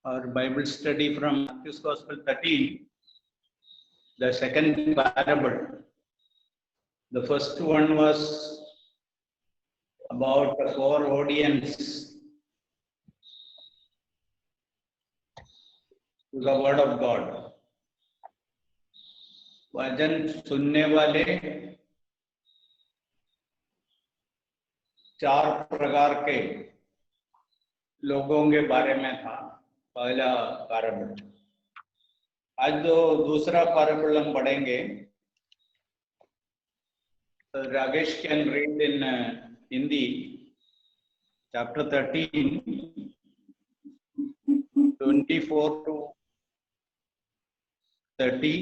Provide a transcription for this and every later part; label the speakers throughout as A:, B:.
A: our Bible study from Matthew's Gospel 13, the second parable. The first one was about the core audience to the Word of God. वचन सुनने वाले चार प्रकार के लोगों के बारे में था पहला पैराबल। आज जो दूसरा पैराबल हम पढ़ेंगे, Rajesh can read in Hindi chapter 13 24 to 30,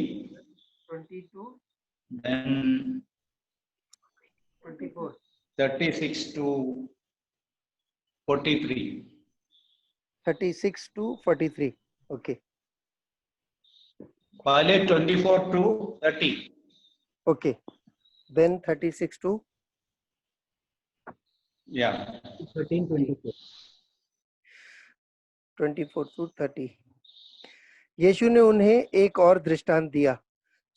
B: 22,
A: then
B: 24,
A: 36 to 43.
B: 36 to 43. Okay.
A: पहले 24 to 30.
B: Okay. Then 36 to
A: Yeah.
B: 13, 24. 24 to 30. यीशु ने उन्हें एक और दृष्टांत दिया।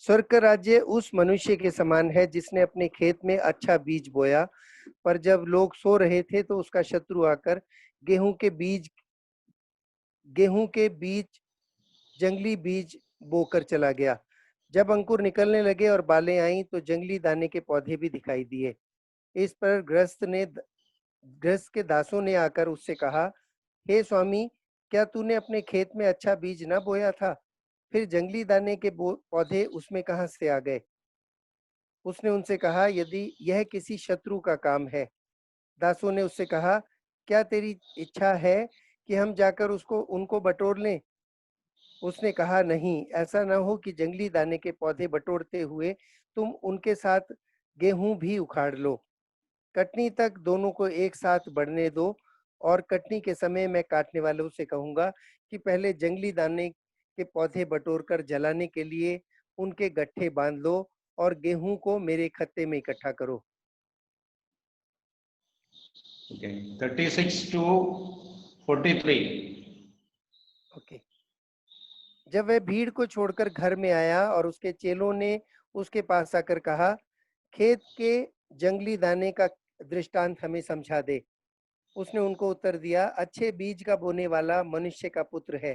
B: स्वर्ग का राज्य उस मनुष्य के समान है जिसने अपने खेत में अच्छा बीज बोया, पर जब लोग सो रहे थे तो उसका शत्रु आकर गेहूं के बीज जंगली बीज बोकर चला गया। जब अंकुर निकलने लगे और बालें आईं तो जंगली दाने के पौधे भी दिखाई दिए। इस पर गृहस्थ के दासों ने आकर उससे कहा, हे स्वामी, क्या तूने अपने खेत में अच्छा बीज न बोया था? फिर जंगली दाने के पौधे उसमें कहां से आ गए? उसने उनसे कहा, यदि यह किसी शत्रु का काम है। दासों ने उससे कहा, क्या तेरी इच्छा है कि हम जाकर उनको बटोर लें? उसने कहा, नहीं, ऐसा न हो कि जंगली दाने के पौधे बटोरते हुए तुम उनके साथ गेहूं भी उखाड़ लो। कटनी तक दोनों को एक साथ बढ़ने दो, और कटनी के समय मैं काटने वालों से कहूंगा कि पहले जंगली दाने के पौधे बटोरकर जलाने के लिए उनके गट्ठे बांध लो और गेहूं को मेरे खत्ते में इकट्ठा करो।
A: Okay. 36 to 43.
B: ओके। जब वह भीड़ को छोड़कर घर में आया और उसके चेलों ने उसके पास आकर कहा, खेत के जंगली दाने का दृष्टांत हमें समझा दे। उसने उनको उत्तर दिया, अच्छे बीज का बोने वाला मनुष्य का पुत्र है।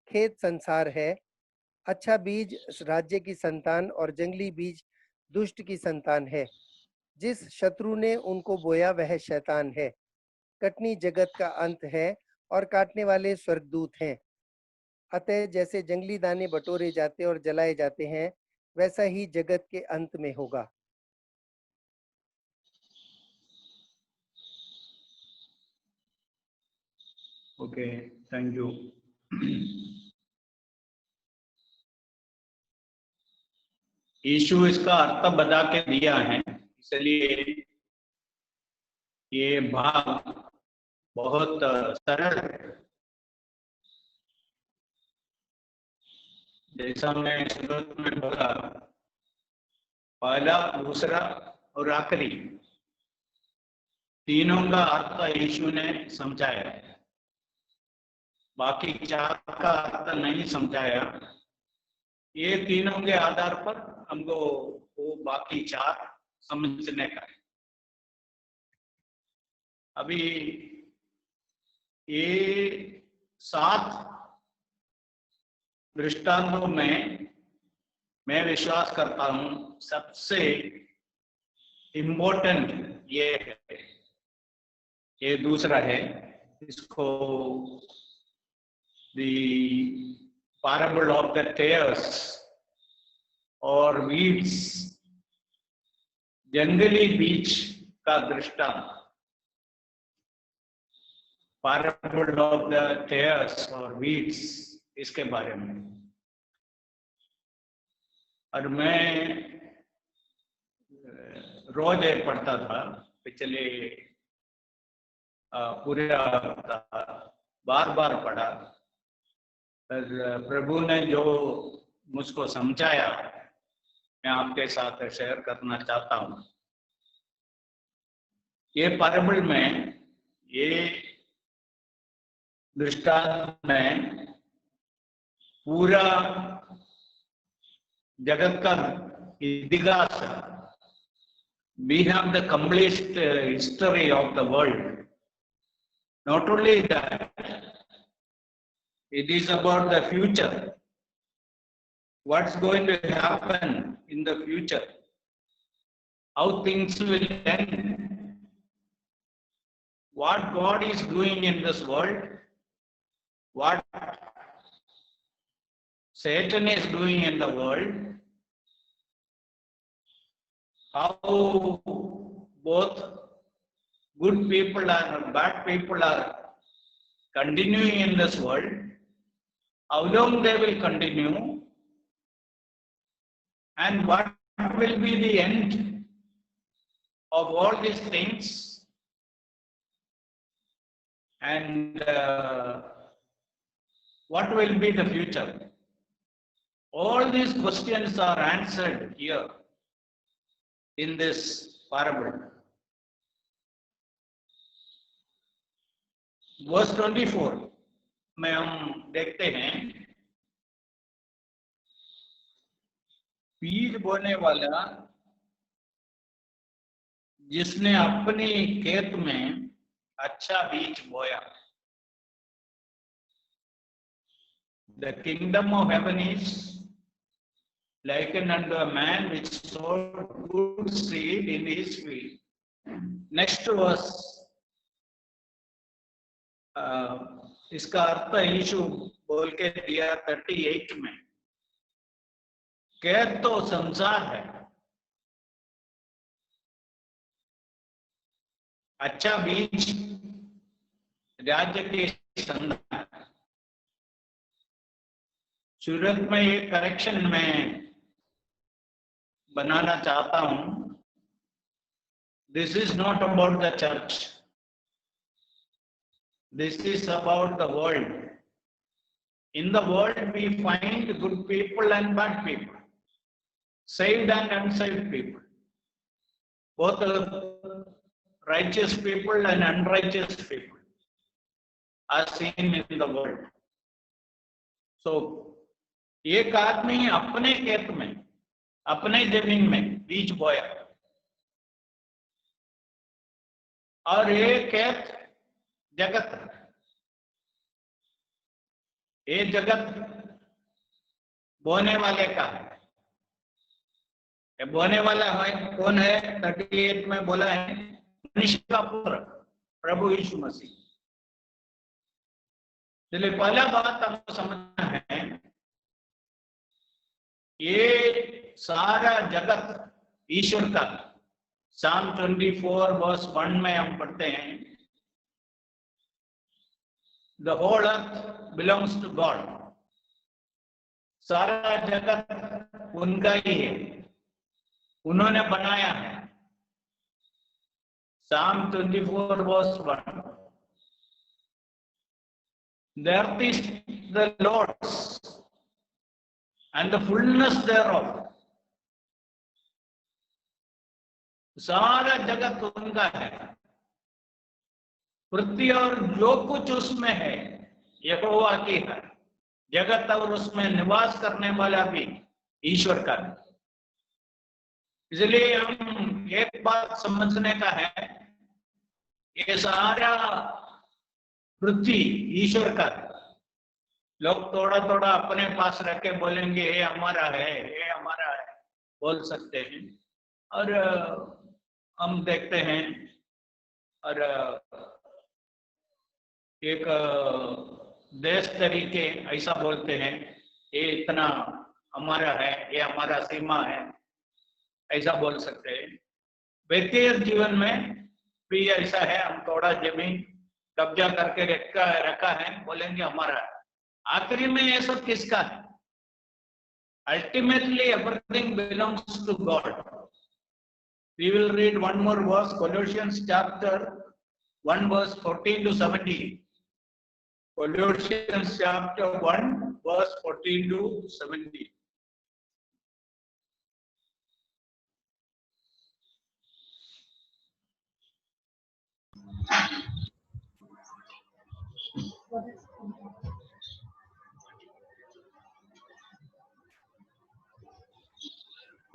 B: खेत संसार है। अच्छा बीज राज्य की संतान और जंगली बीज दुष्ट की संतान है। जिस शत्रु ने उनको बोया वह शैतान है। कटनी जगत का अंत है और काटने वाले स्वर्गदूत हैं। अतः जैसे जंगली दाने बटोरे जाते और जलाए जाते हैं, वैसा ही जगत के अंत में होगा।
A: Okay, thank you. यीशु इसका अर्थ बता के दिया है, इसलिए ये भाग बहुत सरल है। जैसा मैं शुरुआत में बोला, पहला, दूसरा और आखिरी तीनों का अर्थ यीशु ने समझाया। बाकी चार का अर्थ नहीं समझाया। ये तीनों के आधार पर हमको वो बाकी चार समझने का है। अभी ये 7 दृष्टांतों में मैं विश्वास करता हूं सबसे इम्पोर्टेंट ये है, ये दूसरा है। इसको the parable of the tares और weeds, जंगली बीज का दृष्टांत, parable of the tares और weeds, इसके बारे में। और मैं रोज पढ़ता था पिछले पूरे बार बार पढ़ा। प्रभु ने जो मुझको समझाया मैं आपके साथ शेयर करना चाहता हूं। ये पैराबल में ये दृष्टांत में पूरा जगत का इतिहास, we have the complete history of the world. Not only that, it is about the future. What's going to happen in the future? How things will end? What God is doing in this world? What Satan is doing in the world? How both good people and bad people are continuing in this world? How long they will continue? And what will be the end of all these things? And what will be the future? All these questions are answered here in this parable. Verse 24 में हम देखते हैं, बीज बोने वाला जिसने अपने खेत में अच्छा बीज बोया. The kingdom of heaven is likened unto a man which sowed good seed in his field. Next verse, इसका अर्थ यीशु बोल के दिया 38 में. खेत तो संसार है, अच्छा बीज राज्य की संतान है. सूरत में एक करेक्शन में बनाना चाहता हूं. This is not about the church. This is about the world. In the world we find good people and bad people, saved and unsaved people, both righteous people and unrighteous people are seen in the world. So, एक आदमी अपने खेत में, अपने जमीन में बीज बोया, और ये खेत जगत, ये जगत बोने वाले का है. ये बोने वाला है कौन है? 38 में बोला है, मनुष्य का पुत्र प्रभु यीशु मसीह. चलिए पहला बात हमको समझना है, ये सारा जगत ईश्वर का. Psalm 24 verse 1 में हम पढ़ते हैं, The whole earth belongs to God. सारा जगत उनका ही है, उन्होंने बनाया है. Psalm 24 verse 1. The earth is the Lord's and the fullness thereof. सारा जगत उनका है. पृथ्वी और जो कुछ उसमें है यहोवा की है. जगत और उसमें निवास करने वाला भी ईश्वर का है. इसलिए हम एक बात समझने का है, ये सारा पृथ्वी ईश्वर का है. लोग थोड़ा थोड़ा अपने पास रख के बोलेंगे ये हमारा है, ये हमारा है, बोल सकते हैं. और हम देखते हैं, और एक देश तरीके ऐसा बोलते हैं, ये इतना हमारा है, ये हमारा सीमा है, ऐसा बोल सकते हैं. व्यक्तिगत जीवन में भी ऐसा है, हम थोड़ा जमीन कब्जा करके रखा है, बोलेंगे हमारा है. आखिरी में ये सब किसका है? Ultimately everything belongs to God. We will read one more verse, Colossians chapter 1 verse 14 to 17. Colossians chapter 1 verse 14 to 17.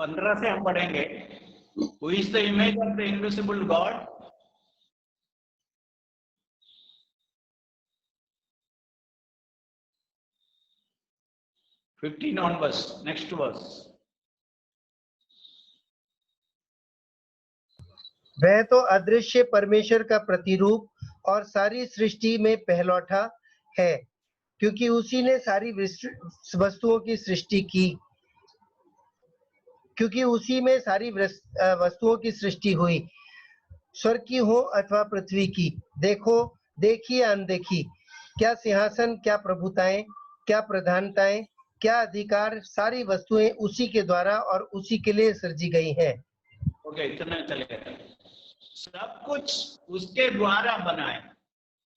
A: 15 से हम पढ़ेंगे। Who is the image of the invisible God? Fifteen onwards, next verse.
B: वह तो अदृश्य परमेश्वर का प्रतिरूप और सारी सृष्टि में पहलौठा है, क्योंकि उसी ने सारी वस्तुओं की सृष्टि की, क्योंकि उसी में सारी वस्तुओं की सृष्टि हुई, स्वर्ग की हो अथवा पृथ्वी की, देखो देखी या अनदेखी, क्या सिंहासन, क्या प्रभुताएं, क्या प्रधानताएं, क्या अधिकार, सारी वस्तुएं उसी के द्वारा और उसी के लिए सृजी गई हैं।
A: ओके, इतना चलेगा। सब कुछ उसके द्वारा बना है।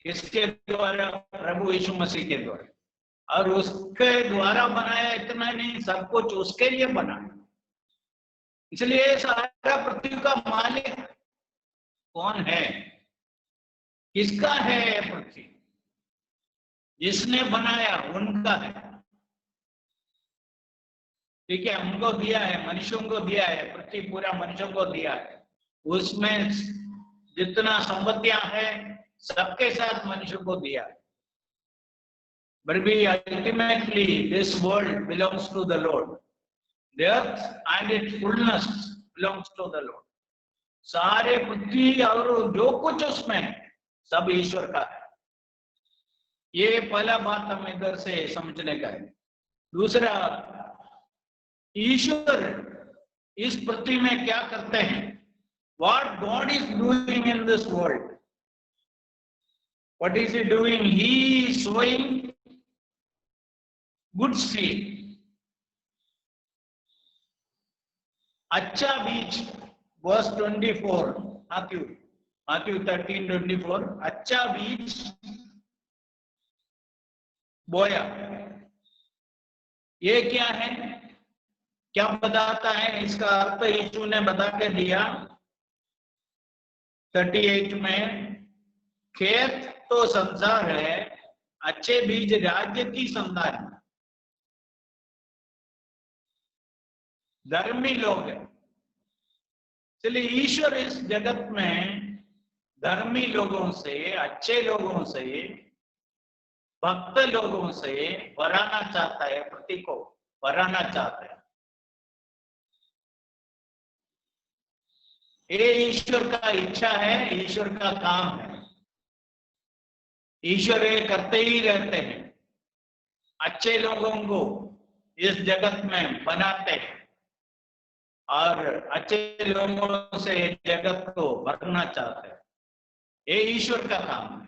A: किसके द्वारा? प्रभु यीशु मसीह के द्वारा। और उसके द्वारा बनाया इतना नहीं, सब कुछ उसके लिए बना है। इसलिए सारा पृथ्वी का मालिक कौन है? किसका है पृथ्वी? जिसने बनाया उनका है। ठीक है, हमको दिया है, मनुष्यों को दिया है, पृथ्वी पूरा मनुष्यों को दिया है। उसमें जितना संपत्तियां हैं सबके साथ मनुष्य को दिया है। But ultimately this world belongs to the Lord. The earth and its fullness belongs to the Lord. सारे पृथ्वी और जो कुछ उसमें है सब ईश्वर का है। ये पहला बात हम इधर से समझने का है। दूसरा, ईश्वर इस पृथ्वी में क्या करते हैं? What God is doing in this world? What is He doing? He is sowing good seed. अच्छा बीज, verse 24, Matthew 13:24, अच्छा बीज बोया। ये क्या है? क्या बताता है? इसका अर्थ यीशु ने बता के दिया 38 में। खेत तो संसार है, अच्छे बीज राज्य की संतान है, धर्मी लोग हैं। इसलिए ईश्वर इस जगत में धर्मी लोगों से, अच्छे लोगों से, भक्त लोगों से भराना चाहता है, पृथ्वी को भराना चाहता है। ये ईश्वर का इच्छा है, ईश्वर का काम है। ईश्वर ये करते ही रहते हैं, अच्छे लोगों को इस जगत में बनाते हैं और अच्छे लोगों से जगत को भरना चाहते हैं। ये ईश्वर का काम है।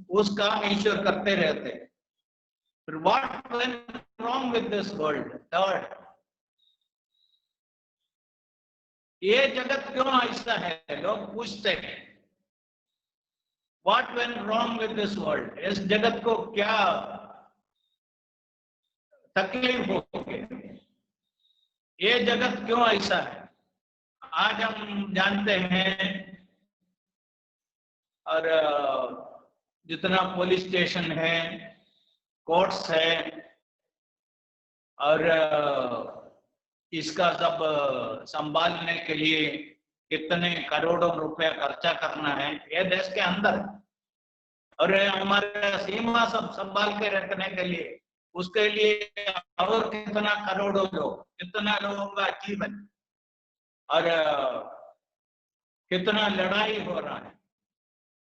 A: उस काम ईश्वर करते रहते हैं। But what went wrong with this world? Third, ये जगत क्यों ऐसा है? लोग पूछते हैं, What went wrong with this world? इस जगत को क्या तकलीफ हो गई? ये जगत क्यों ऐसा है? आज हम जानते हैं, और जितना पुलिस स्टेशन है, कोर्ट्स है, और इसका सब संभालने के लिए कितने करोड़ों रुपया खर्चा करना है ये देश के अंदर, और हमारे सीमा सब संभाल के रखने के लिए, उसके लिए और कितना करोड़ों लोग, कितना लोगों का जीवन और कितना लड़ाई हो रहा है।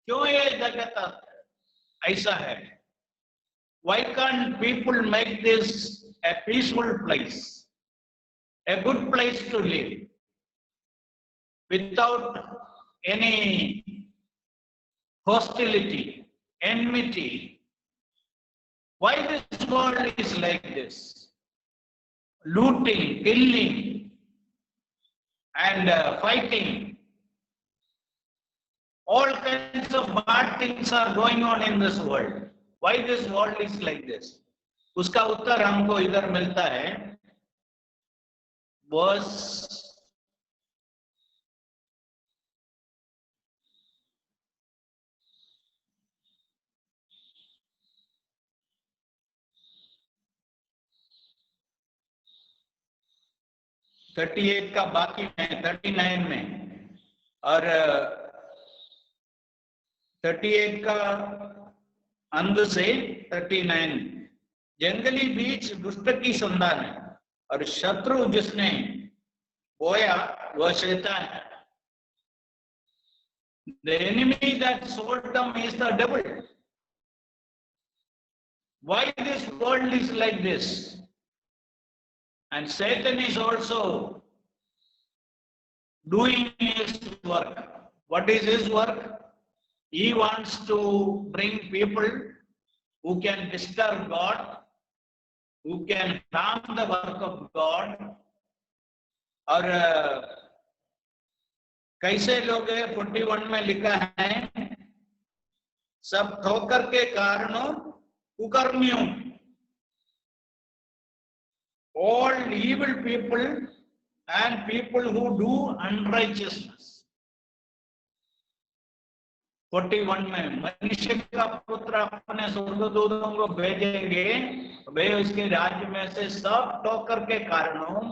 A: क्यों ये जगत ऐसा है? Why can't people make this a peaceful place, a good place to live, without any hostility, enmity? Why this world is like this? Looting, killing, and fighting. All kinds of bad things are going on in this world. Why this world is like this? उसका उत्तर हमको इधर मिलता है, verse 38 का बाकी में 39 में, और 38 का अंत से 39, जंगली बीज दुष्ट की संतान है और शत्रु जिसने बोया वह शैतान है. The enemy that sowed them is the devil. Why this world is like this? And Satan is also doing his work. What is his work? He wants to bring people who can disturb God, who can harm the work of God. और कैसे लोग है 41 में लिखा है, सब ठोकर के कारणों कुकर्मियों, all evil people and people who do unrighteousness. 41 में मनुष्य का पुत्र अपने स्वर्गदूतों को भेजेंगे, वे उसके राज्य में से सब ठोकर के कारणों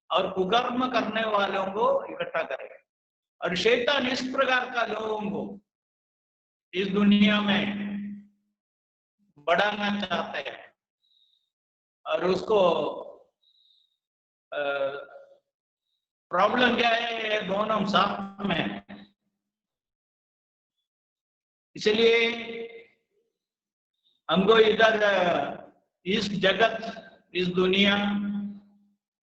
A: और कुकर्म करने वालों को इकट्ठा करेगा. और शैतान इस प्रकार का लोगों को इस दुनिया में बढ़ाना चाहते हैं और उसको प्रॉब्लम क्या है, ये दोनों साथ में है. इसलिए हमको इधर इस जगत, इस दुनिया,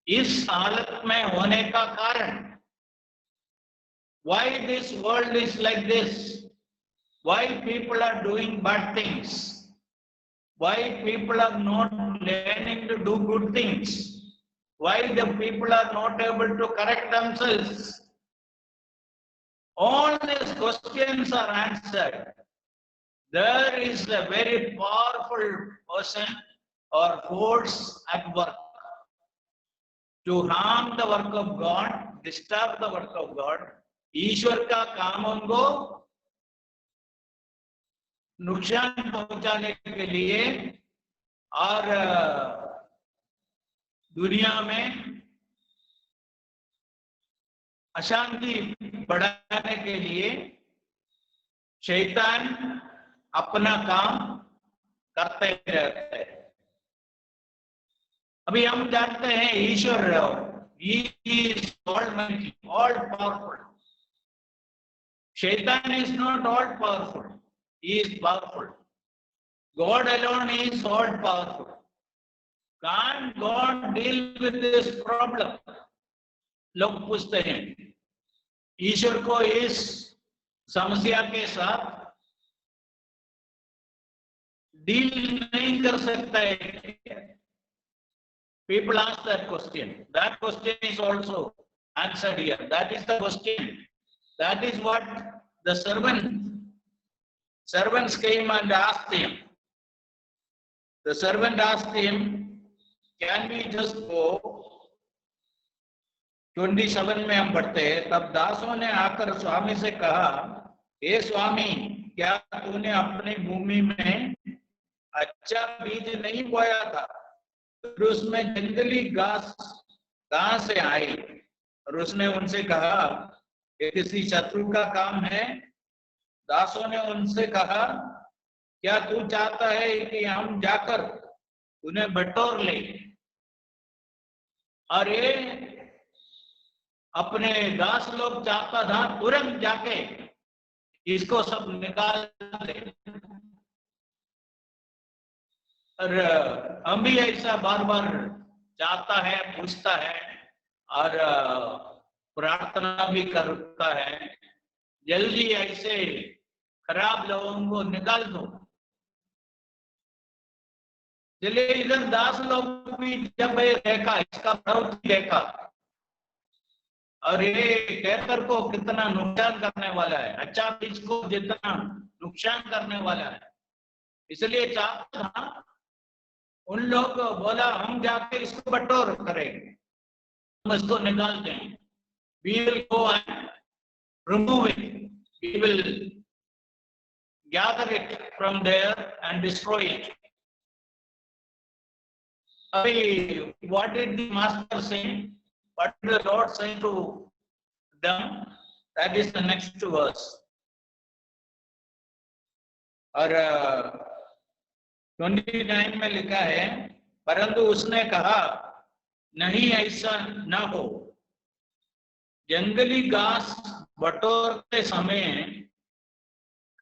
A: इस हालत में होने का कारण, why this world is like this, why people are doing bad things, why people are not learning to do good things, why the people are not able to correct themselves. All these questions are answered. There is a very powerful person or force at work to harm the work of God, disturb the work of God. ईश्वर का कामों को नुकसान पहुंचाने के लिए और दुनिया में अशांति बढ़ाने के लिए शैतान अपना काम करते रहते हैं. अभी हम जानते हैं ईश्वर is almighty, all powerful. Shaitan is not all powerful, he is powerful. God alone is all powerful. Can't God deal with this problem? लोग पूछते हैं, ईश्वर को इस समस्या के साथ डील नहीं कर सकता है. People ask that question. That question is also answered here. That is the question. That is what the servants came and asked him. The servant asked him, can we just go? 27 में हम पढ़ते हैं, तब दासों ने आकर स्वामी से कहा, हे स्वामी, क्या तूने अपनी भूमि में अच्छा बीज नहीं बोया था? फिर उसमें जंगली घास कहां से आई? और उसने उनसे कहा, ये किसी शत्रु का काम है. दासों ने उनसे कहा, क्या तू चाहता है कि हम जाकर उन्हें बटोर ले? और ये अपने दास लोग चाहता था तुरंत जाके इसको सब निकाल दे. और हम भी ऐसा बार बार चाहता है, पूछता है और प्रार्थना भी करता है, जल्दी ऐसे खराब लोगों को निकाल दो. चलिए, इधर दास लोग भी जब देखा, इसका प्रवृत्ति देखा और ये कहकर को कितना नुकसान करने वाला है, अच्छा बीज को जितना नुकसान करने वाला है, इसलिए चाहता था उन लोग बोला, हम जाके इसको बटोर करेंगे, हम इसको निकाल देंगे. We will go and remove it. We will gather it from there and destroy it. What did the master say? what the Lord saying to them, that is the next verse. और 29 में लिखा है, परंतु उसने कहा नहीं ऐसा न हो, जंगली घास बटोरते समय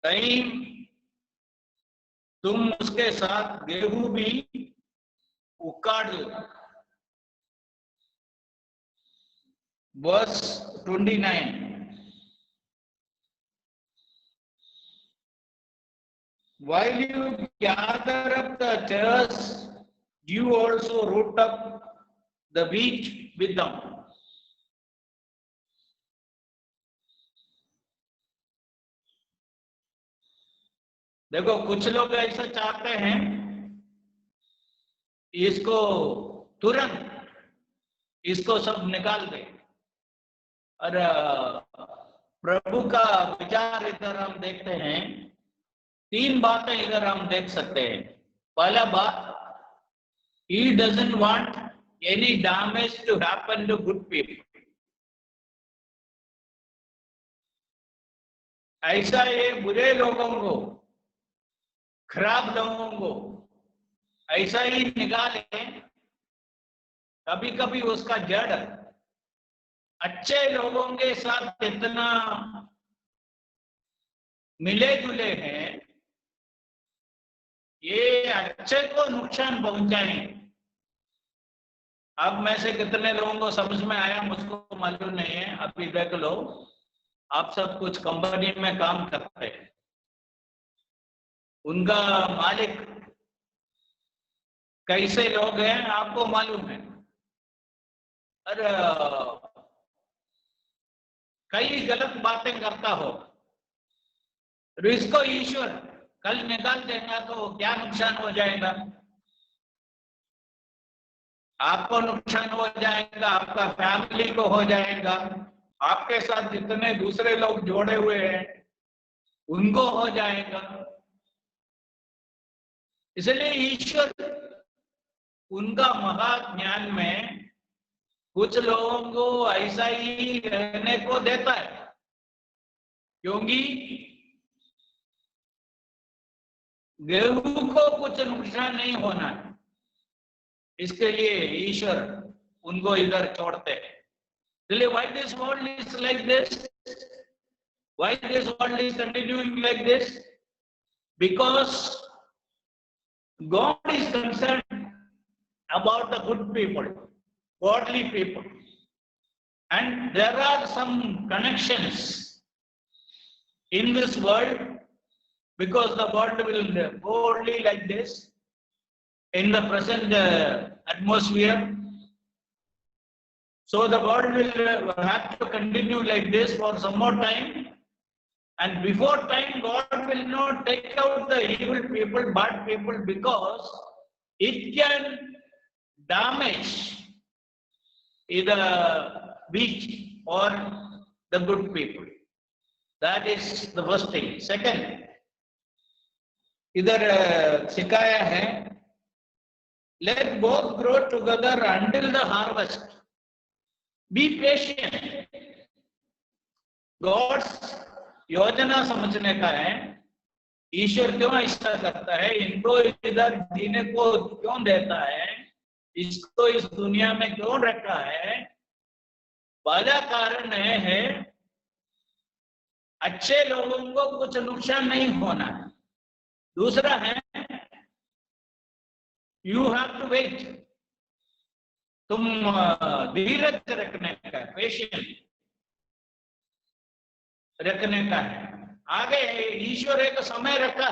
A: कहीं तुम उसके साथ गेहूं भी उखाड़ लो। Verse 29, while you gather up the tares, you also root up the wheat with them. देखो कुछ लोग ऐसा चाहते हैं इसको तुरंत इसको सब निकाल दे, और प्रभु का विचार इधर हम देखते हैं, तीन बातें इधर हम देख सकते हैं। पहला बात, he doesn't want any damage to happen to good people. ऐसा ये बुरे लोगों को, खराब लोगों को ऐसा ही निकाले, कभी कभी उसका जड़ अच्छे लोगों के साथ इतना मिले जुले हैं, ये अच्छे को नुकसान पहुंचाएंगे। अब में से कितने लोगों को समझ में आया मुझको मालूम नहीं है। अभी देख लो, आप सब कुछ कंपनी में काम करते हैं, उनका मालिक कैसे लोग हैं आपको मालूम है, और कई गलत बातें करता हो, तो इसको ईश्वर कल निकाल देगा तो क्या नुकसान हो जाएगा? आपको नुकसान हो जाएगा, आपका फैमिली को हो जाएगा, आपके साथ जितने दूसरे लोग जोड़े हुए हैं उनको हो जाएगा। इसलिए ईश्वर उनका महाज्ञान में कुछ लोगों को ऐसा ही रहने को देता है, क्योंकि गेहूं को कुछ नुकसान नहीं होना है, इसके लिए ईश्वर उनको इधर छोड़ते हैं। इसलिए why this world is like this? Why this world is continuing like this? Because God is concerned about the good people, godly people, and there are some connections in this world, because the world will go only like this in the present atmosphere. So the world will have to continue like this for some more time, and before time God will not take out the evil people, bad people, because it can damage either weak or the good people. That is the first thing. Second, इधर सिखाया है, let both grow together until the harvest. Be patient. God's योजना समझने का है, ईश्वर क्यों ऐसा करता है, इनको इधर जीने को क्यों देता है, इसको इस दुनिया में क्यों रखा है। पहला कारण है अच्छे लोगों को कुछ नुकसान नहीं होना है। दूसरा है यू हैव टू वेट, तुम धीरज रखने का, पेशेंस रखने का है। आगे ईश्वर एक समय रखा,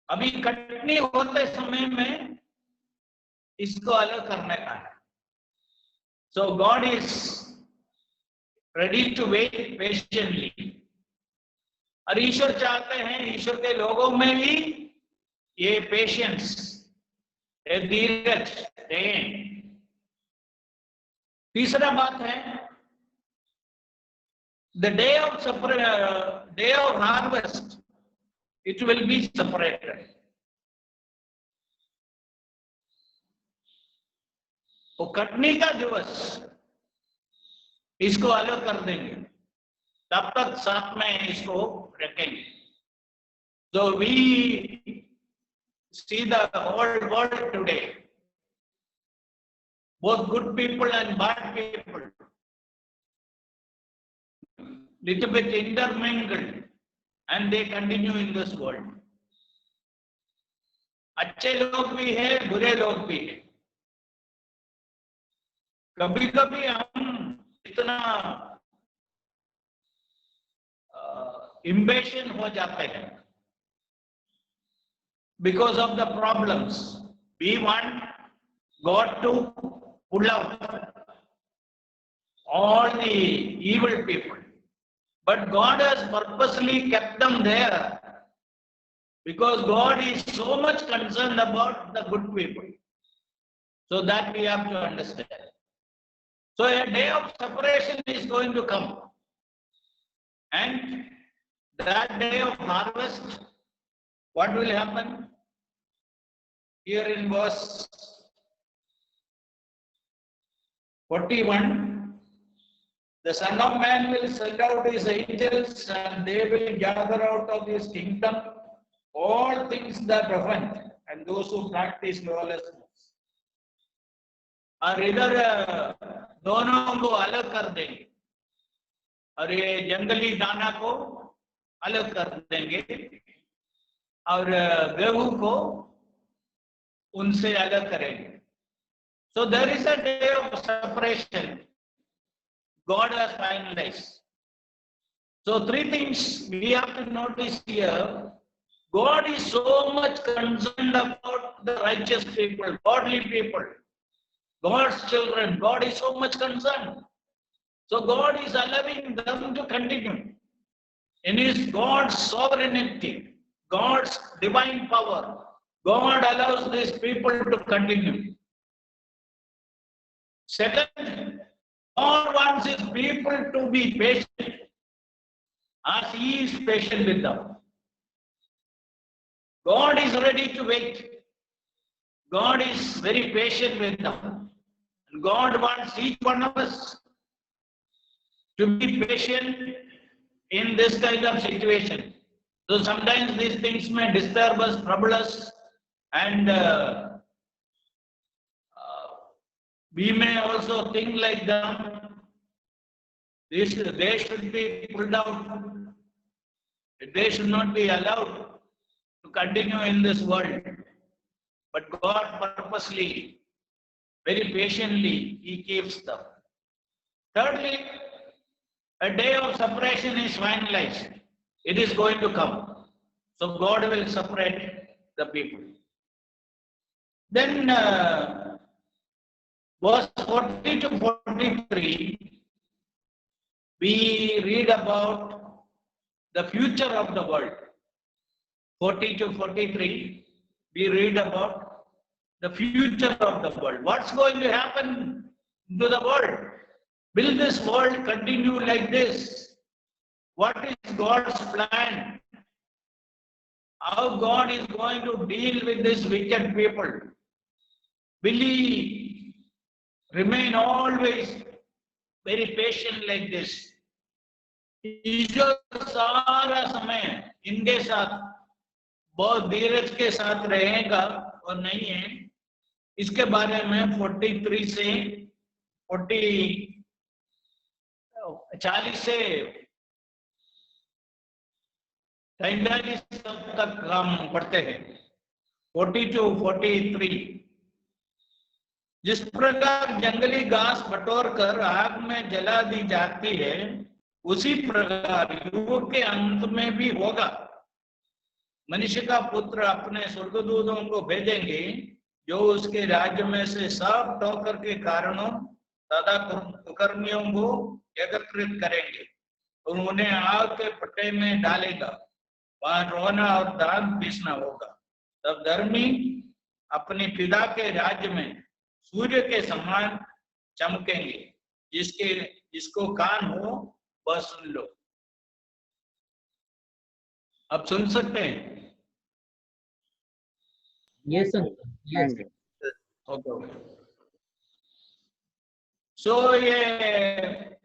A: अभी कटनी होते समय में इसको अलग करने का है। So God is ready to wait patiently, और ईश्वर चाहते हैं ईश्वर के लोगों में भी ये पेशेंस, ये धीरज दें। तीसरा बात है, the day of harvest, it will be separated. वो कटनी का दिवस इसको अलग कर देंगे, तब तक साथ में इसको रखेंगे. So we see the whole world today, both good people and bad people, little bit intermingled, and they continue in this world. अच्छे लोग भी हैं, बुरे लोग भी हैं. कभी कभी हम इतना इम्पेशेंट हो जाते हैं because of the problems. We want God to pull out all the evil people, but God has purposely kept them there because God is so much concerned about the good people. So that we have to understand. So a day of separation is going to come, and that day of harvest, what will happen? Here in verse 41, the Son of Man will send out his angels, and they will gather out of his kingdom all things that offend and those who practice lawlessness. और इधर दोनों को अलग कर देंगे, और ये जंगली दाना को अलग कर देंगे, और गेहूं को उनसे अलग करेंगे. So there is a day of separation. God has finalized. So three things we have to notice here. God is so much concerned about the righteous people, godly people, God's children. God is so much concerned. So God is allowing them to continue in his God's sovereignty, God's divine power. God allows these people to continue. Second, God wants his people to be patient as he is patient with them. God is ready to wait. God is very patient with them. And God wants each one of us to be patient in this kind of situation. So sometimes these things may disturb us, trouble us, and we may also think like them. They should be pulled out. They should not be allowed to continue in this world. But God purposely, very patiently, he keeps them. Thirdly, a day of separation is finalized. It is going to come. So God will separate the people. Then verse 40 to 43, we read about the future of the world. 40 to 43, we read about the future of the world. What's going to happen to the world? Will this world continue like this? What is God's plan? How God is going to deal with these wicked people? Will he remain always very patient like this? ईश्वर सारा समय इनके साथ बहुत धीरज के साथ रहेगा और नहीं है, इसके बारे में 43 से 40 से 43 तक हम पढ़ते हैं. 40 to 43. जिस प्रकार जंगली घास बटोर कर आग में जला दी जाती है, उसी प्रकार युग के अंत में भी होगा. मनुष्य का पुत्र अपने स्वर्गदूतों को भेजेंगे, जो उसके राज्य में से सब ठोकर के कारणों तथा कुकर्मियों को एकत्रित करेंगे और उन्हें आग के पट्टे में डालेगा. वहां रोना और दांत पीसना होगा. तब धर्मी अपने पिता के राज्य में सूर्य के समान चमकेंगे. जिसको कान हो वह सुन लो. अब सुन सकते हैं?
C: Yes, sir. Yes.
A: Okay. So a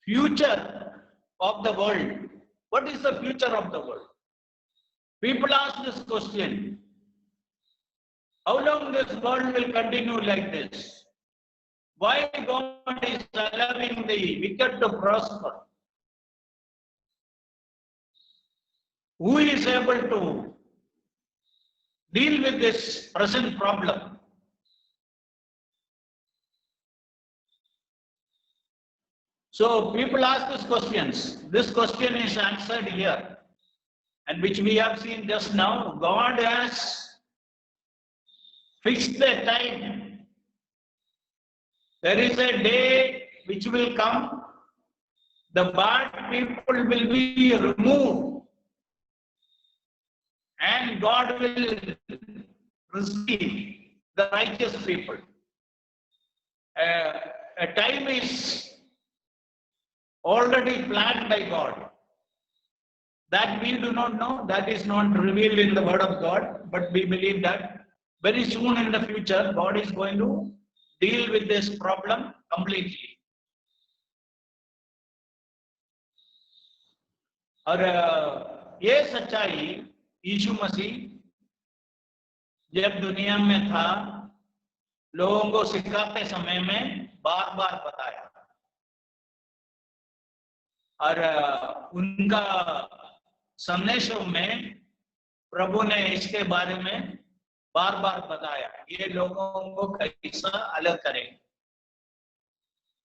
A: future of the world. What is the future of the world? People ask this question. How long this world will continue like this? Why God is allowing the wicked to prosper? Who is able to deal with this present problem? So people ask these questions. This question is answered here, and which we have seen just now. God has fixed the time. There is a day which will come. The bad people will be removed, and God will receive the righteous people. A time is already planned by God. That we do not know, that is not revealed in the Word of God, but we believe that very soon in the future, God is going to deal with this problem completely. और ये सच्चाई यीशु मसीह जब दुनिया में था, लोगों को सिखाते समय में बार बार बताया, और उनका संदेशों में प्रभु ने इसके बारे में बार बार बताया, ये लोगों को कैसा अलग करें।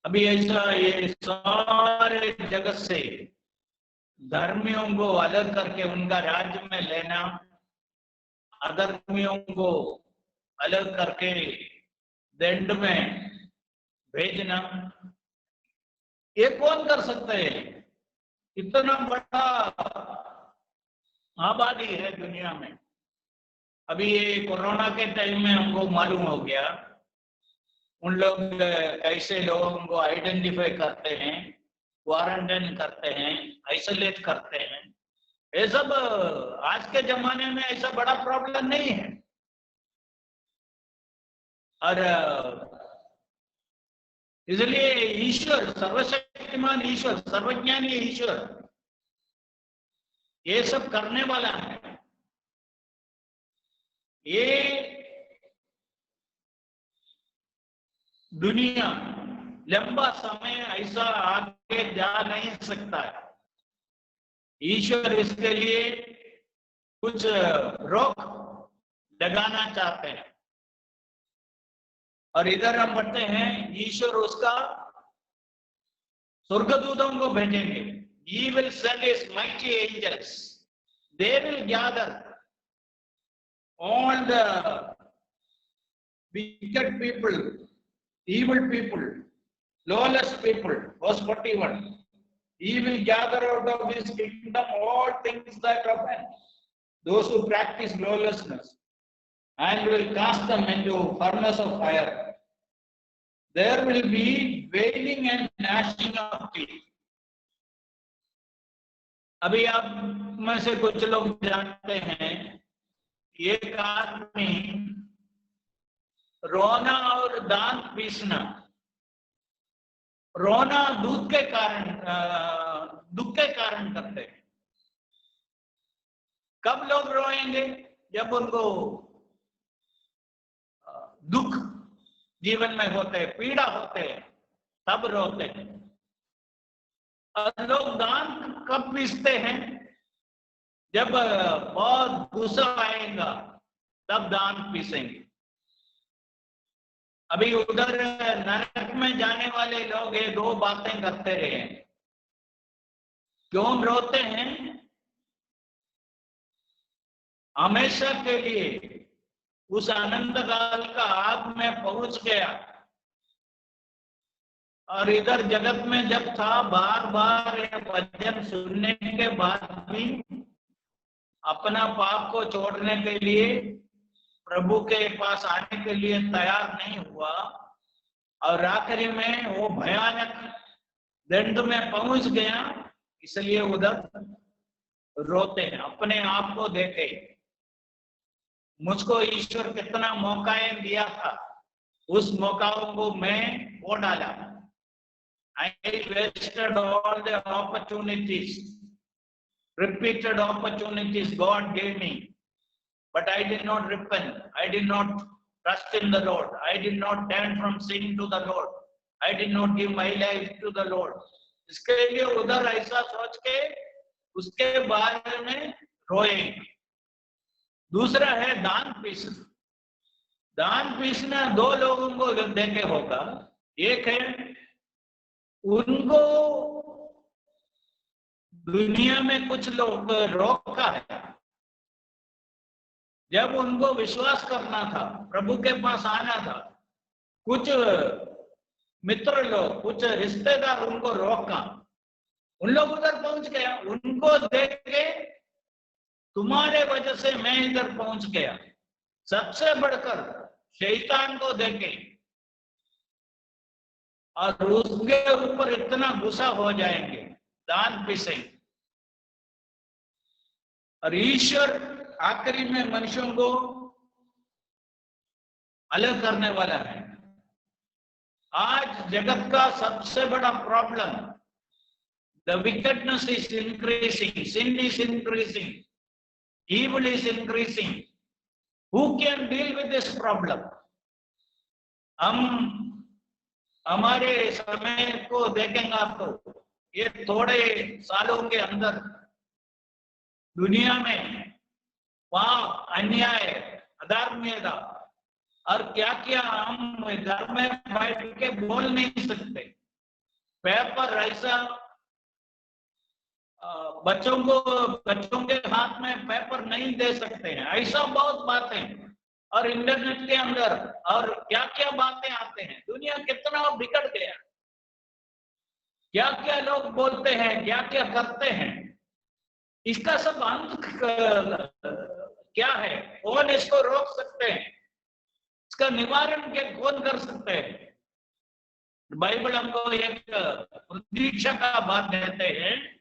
A: अभी ऐसा ये सारे जगत से धर्मियों को अलग करके उनका राज्य में लेना, अधर्मियों को अलग करके दंड में भेजना, ये कौन कर सकते हैं? इतना बड़ा आबादी है दुनिया में। अभी ये कोरोना के टाइम में हमको मालूम हो गया, उन लोग कैसे लोगों को आइडेंटिफाई करते हैं, क्वारंटाइन करते हैं, आइसोलेट करते हैं। ये सब आज के जमाने में ऐसा बड़ा प्रॉब्लम नहीं है। और इसलिए ईश्वर, सर्वशक्तिमान ईश्वर, सर्वज्ञानी ईश्वर ये सब करने वाला है। ये दुनिया लंबा समय ऐसा आगे जा नहीं सकता है। ईश्वर इसके लिए कुछ रोक लगाना चाहते हैं। और इधर हम पढ़ते हैं, ईश्वर उसका स्वर्गदूतों को भेजेंगे। He will send his mighty angels. They will gather all the wicked people, evil people, lawless people. Verse 41. He will gather out of his kingdom all things that offend, those who practice lawlessness, and will cast them into furnace of fire. There will be wailing and gnashing of teeth. अभी आप में से कुछ लोग जानते हैं, एक आदमी रोना और दांत पीसना, रोना दुख के कारण करते हैं। कब लोग रोएंगे? जब उनको दुख जीवन में होते हैं, पीड़ा होते हैं, तब रोते हैं। और लोग दांत कब पीसते हैं? जब बहुत गुस्सा आएगा तब दांत पीसेंगे। अभी उधर नरक में जाने वाले लोग ये दो बातें करते रहे हैं। क्यों रोते हैं? हमेशा के लिए उस अनंत काल का आग में पहुंच गया, और इधर जगत में जब था, बार बार यह वचन सुनने के बाद भी अपना पाप को छोड़ने के लिए, प्रभु के पास आने के लिए तैयार नहीं हुआ, और आखिरी में वो भयानक दंड में पहुंच गया। इसलिए उधर रोते हैं, अपने आप को देखे। मुझको ईश्वर कितना मौकाएं दिया था, उस मौकाओं को मैं खो डाला। I wasted all the opportunities, repeated opportunities God gave me, but I did not repent. I did not trust in the Lord. I did not turn from sin to the Lord. I did not give my life to the Lord. इसके लिए उधर ऐसा सोच के उसके बारे में रोएंगे। दूसरा है दान पीसना। दान पीसना दो लोगों को देखे होगा। एक है उनको दुनिया में कुछ लोग रोका है, जब उनको विश्वास करना था, प्रभु के पास आना था, कुछ मित्र लोग, कुछ रिश्तेदार उनको रोका, उन लोग उधर पहुंच गया, उनको देख के तुम्हारे वजह से मैं इधर पहुंच गया। सबसे बढ़कर शैतान को देखे और उसके ऊपर इतना गुस्सा हो जाएंगे, दान पीसेंगे। और ईश्वर आखिरी में मनुष्यों को अलग करने वाला है। आज जगत का सबसे बड़ा problem, the wickedness is increasing, sin is increasing, evil is increasing. Who can deal with this problem? हम हमारे समय को देखेंगे आपको, ये थोड़े सालों के अंदर दुनिया में पाप, अन्याय, अधर्मियता और क्या क्या हम घर में बैठ के बोल नहीं सकते। पेपर ऐसा, बच्चों के हाथ में पेपर नहीं दे सकते हैं, ऐसा बहुत बातें, और इंटरनेट के अंदर और क्या क्या बातें आते हैं। दुनिया कितना बिगड़ गया, क्या क्या लोग बोलते हैं, क्या क्या करते हैं। इसका सब अंत क्या है? कौन इसको रोक सकते हैं? इसका निवारण क्या कौन कर सकते हैं? बाइबल हमको एक प्रतीक्षा का बात देते हैं।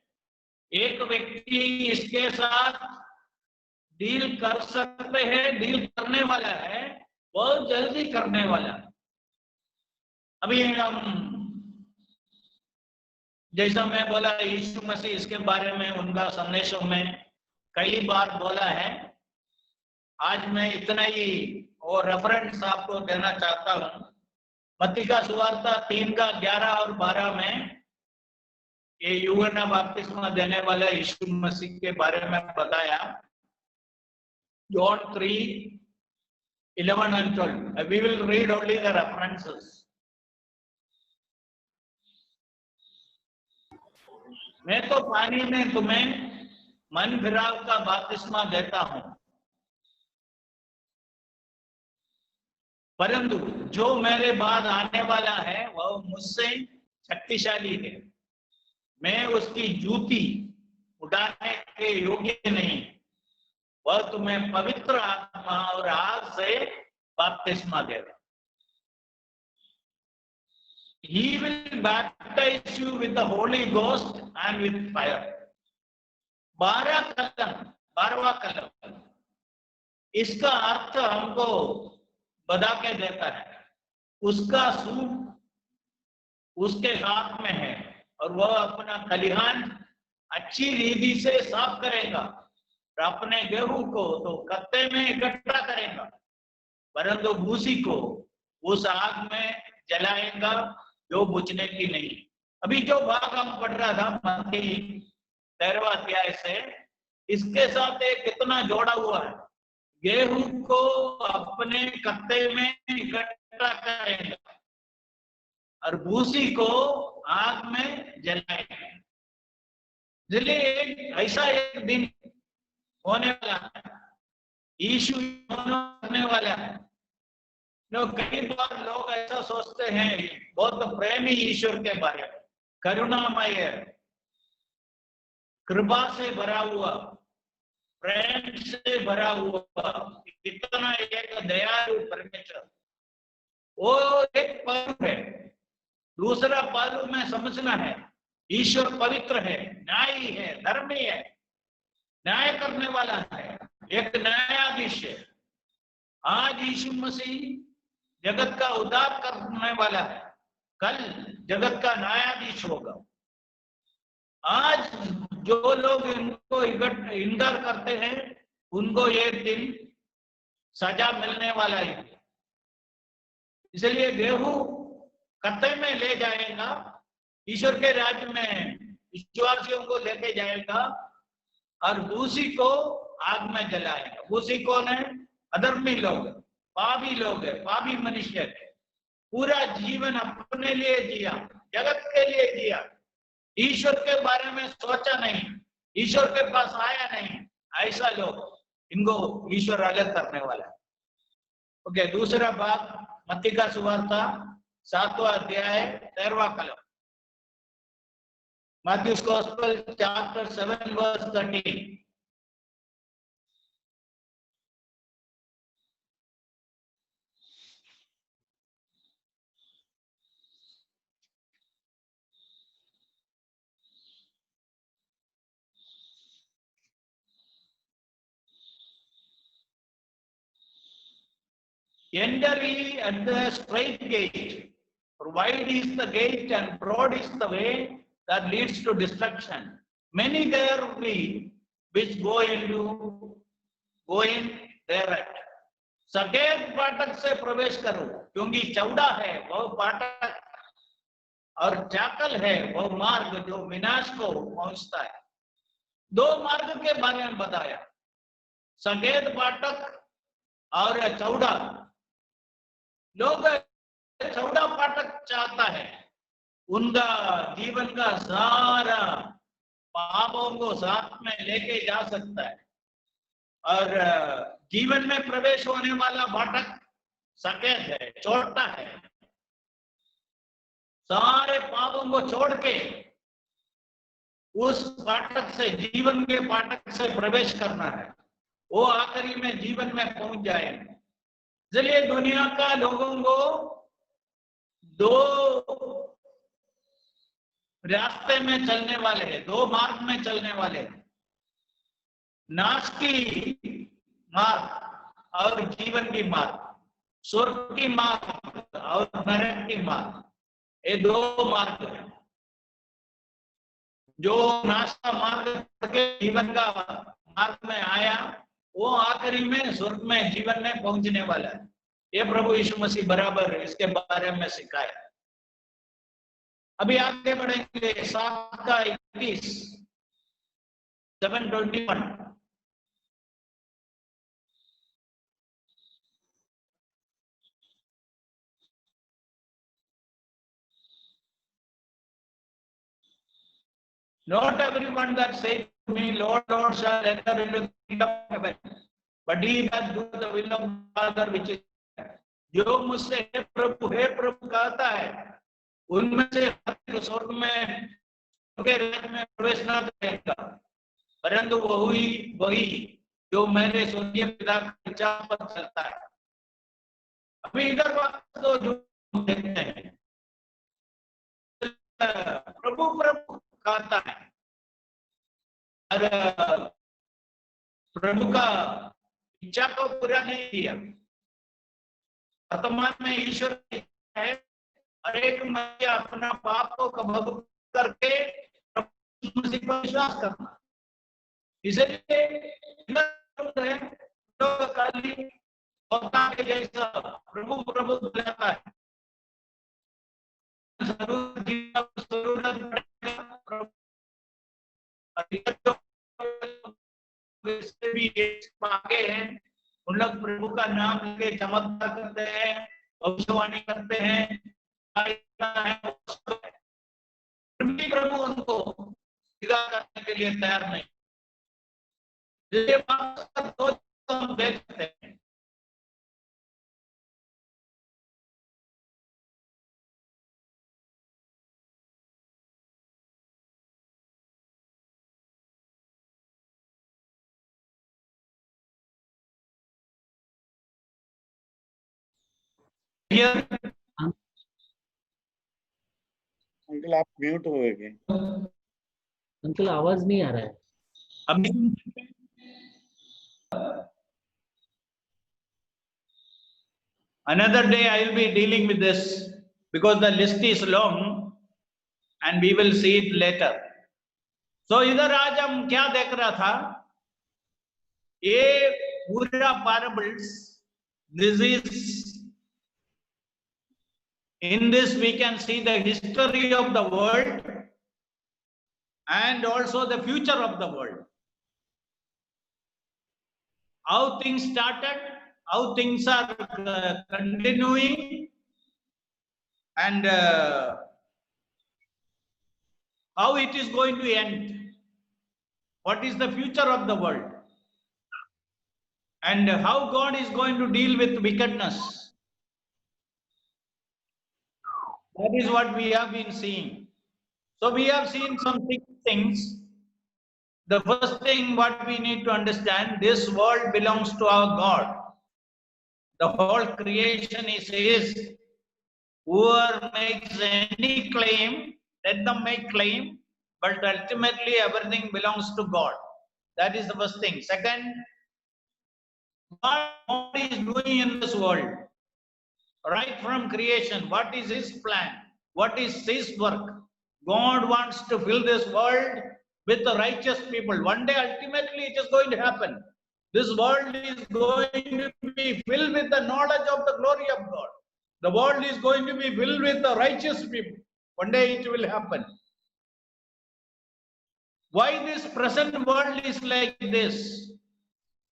A: एक व्यक्ति इसके साथ डील कर सकते हैं, डील करने वाला है, बहुत जल्दी करने वाला है। अभी हम, जैसा मैं बोला, यीशु मसीह, इसके बारे में उनका संदेशों में कई बार बोला है। आज मैं इतना ही और रेफरेंस आपको देना चाहता हूं। मत्ती का सुवार्ता 3:11 और 12 में ये यूहन्ना बपतिस्मा देने वाला यीशु मसीह के बारे में बताया। John 3:11 and 12. We will read only the references. मैं तो पानी में तुम्हें मन फिराव का बपतिस्मा देता हूं, परंतु जो मेरे बाद आने वाला है वह मुझसे शक्तिशाली है। मैं उसकी जूती उठाने के योग्य नहीं, वह तुम्हें पवित्र आत्मा और आग से बपतिस्मा देगा। He will baptize you with the Holy Ghost and with fire. 12वां कलम, इसका अर्थ हमको बता के देता है। उसका सूप उसके हाथ में है और वह अपना खलिहान अच्छी रीति से साफ करेगा और अपने गेहूं को तो कत्ते में इकट्ठा करेगा, परंतु भूसी को उस आग में जलाएगा जो बुझने की नहीं। अभी जो भाग हम पढ़ रहा था मत्ती 13वां अध्याय से, इसके साथ एक कितना जोड़ा हुआ है। गेहूं को अपने कत्ते में इकट्ठा करेगा और भूसी को आग में जलाएगा। इसलिए ऐसा एक दिन होने वाला है, यीशु होने वाला है। कई बार लोग ऐसा सोचते हैं, बहुत प्रेमी ईश्वर के बारे में, करुणामय, कृपा से भरा हुआ, प्रेम से भरा हुआ, इतना एक दयालु परमेश्वर। वो एक पहलू है। दूसरा पहलू में समझना है, ईश्वर पवित्र है, न्यायी है, धर्मी है, न्याय करने वाला है, एक न्यायाधीश है। आज यीशु मसीह जगत का उद्धार करने वाला है। कल जगत का न्यायाधीश होगा। आज जो लोग इनको इनकार करते हैं उनको ये दिन सजा मिलने वाला है। इसलिए गेहूं कत्ते में ले जाएगा, ईश्वर के राज्य में विश्वासियों को लेके जाएगा, और भूसी को आग में जलाएगा। भूसी कौन है? अधर्मी लोग, पापी लोग है, पापी मनुष्य है। पूरा जीवन अपने लिए जिया, जगत के लिए जिया, ईश्वर के बारे में सोचा नहीं, ईश्वर के पास आया नहीं, ऐसा लोग, इनको ईश्वर अलग करने वाला है। ओके, दूसरा भाग मत्ती का सुवार्ता 7वां अध्याय 13वां कलम। Matthew's Gospel chapter 7 verse 13. Enter ye at the straight gate, for wide is the gate and broad is the way that leads to destruction. Many there be which go in thereat. सफेद फाटक से प्रवेश करो, क्योंकि चौड़ा है वह फाटक और चाकल है वह मार्ग जो विनाश को पहुंचता है। दो मार्ग के बारे में बताया, सफेद फाटक और चौड़ा। लोग चौड़ा फाटक चाहता है, उनका जीवन का सारा पापों को साथ में लेके जा सकता है, और जीवन में प्रवेश होने वाला फाटक सफेद है, छोटा है। सारे पापों को छोड़ के उस फाटक से, जीवन के फाटक से प्रवेश करना है, वो आखिरी में जीवन में पहुंच जाएगा। इसलिए दुनिया का लोगों को दो रास्ते में चलने वाले हैं, दो मार्ग में चलने वाले हैं, नाश की मार्ग और जीवन की मार्ग, स्वर्ग की मार्ग और नरक की मार्ग। ये दो मार्ग है। जो नाश का मार्ग के जीवन का मार्ग में आया, वो आखिरी में स्वर्ग में जीवन में पहुंचने वाला है। ये प्रभु यीशु मसीह बराबर इसके बारे में सिखाया। अभी आगे बढ़ेंगे 7:21, 7:21। Not everyone that says to me, Lord, Lord, shall enter into the kingdom of heaven, but he that doeth the will of Father which is in heaven. जो मुझसे हे प्रभु कहता है, उनमें से हर स्वर्ग में के राज्य में प्रवेश न करेगा, परंतु वही जो मेरे स्वर्गीय पिता की इच्छा पर चलता है। अभी इधर बात तो जो देखते हैं, प्रभु प्रभु कहता है, और प्रभु का इच्छा को पूरा नहीं किया। वर्तमान में ईश्वर की इच्छा है हर एक मनुष्य अपना पाप को कबूल करके प्रभु मसीह पर विश्वास करना। इसलिए खाली होता के जैसा प्रभु प्रभु बुलाता है, भी आगे हैं, उन लोग प्रभु का नाम लेके चमत्कार करते हैं, भविष्यवाणी करते हैं, प्रभु उनको सिद्धा करने के लिए तैयार नहीं। हम देख सकते हैं,
C: अंकल आप म्यूट हो गए।
D: अंकल आवाज नहीं आ रहा है
A: अभी। Another day I will be dealing with this because the list is long and we will see it later. So इधर आज हम क्या देख रहा था, ये पूरा parables, this is, in this we can see the history of the world and also the future of the world. How things started, how things are continuing, and how it is going to end. What is the future of the world? And how God is going to deal with wickedness. That is what we have been seeing. So we have seen some things. The first thing what we need to understand, this world belongs to our God. The whole creation is His. Whoever makes any claim, let them make claim, but ultimately everything belongs to God. That is the first thing. Second, what God is doing in this world, right from creation, what is His plan? What is His work? God wants to fill this world with the righteous people. One day, ultimately, it is going to happen. This world is going to be filled with the knowledge of the glory of God. The world is going to be filled with the righteous people. One day it will happen. Why this present world is like this?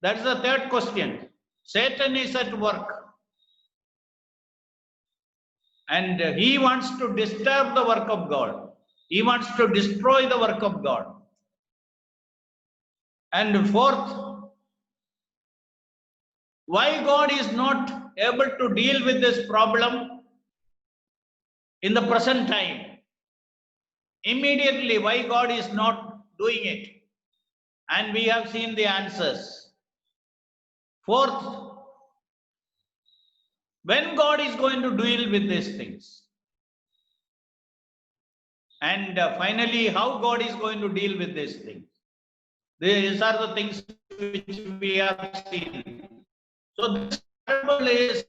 A: That's the third question. Satan is at work. And he wants to disturb the work of God. He wants to destroy the work of God. And fourth, why God is not able to deal with this problem in the present time? Immediately, why God is not doing it? And we have seen the answers. Fourth, when God is going to deal with these things? And finally, how God is going to deal with these things? These are the things which we have seen. So this parable is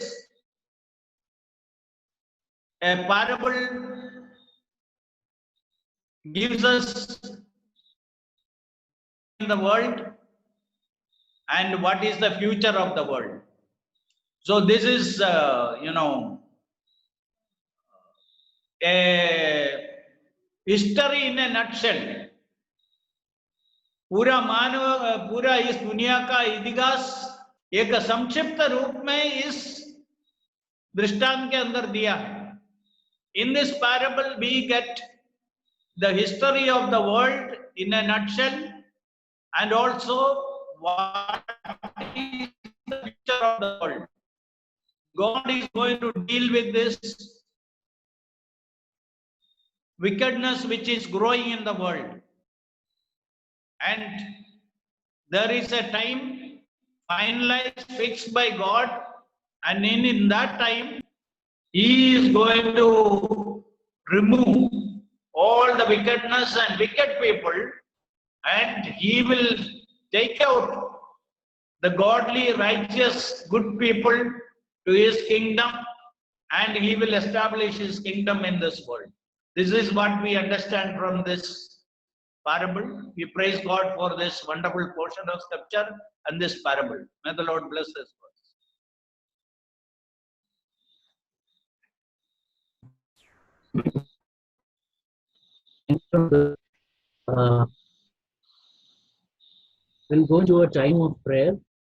A: a parable, gives us in the world and what is the future of the world. So this is, a history in a nutshell. पूरा इस दुनिया का इतिहास एक संक्षिप्त रूप में इस दृष्टांत के अंदर दिया है. In this parable we get the history of the world in a nutshell and also what is the future of the world. God is going to deal with this wickedness which is growing in the world. And there is a time finalized, fixed by God, and in that time, He is going to remove all the wickedness and wicked people, and He will take out the godly, righteous, good people to His kingdom, and He will establish His kingdom in this world. This is what we understand from this parable. We praise God for this wonderful portion of scripture and this parable. May the Lord bless this
D: verse. We'll go to a time of prayer.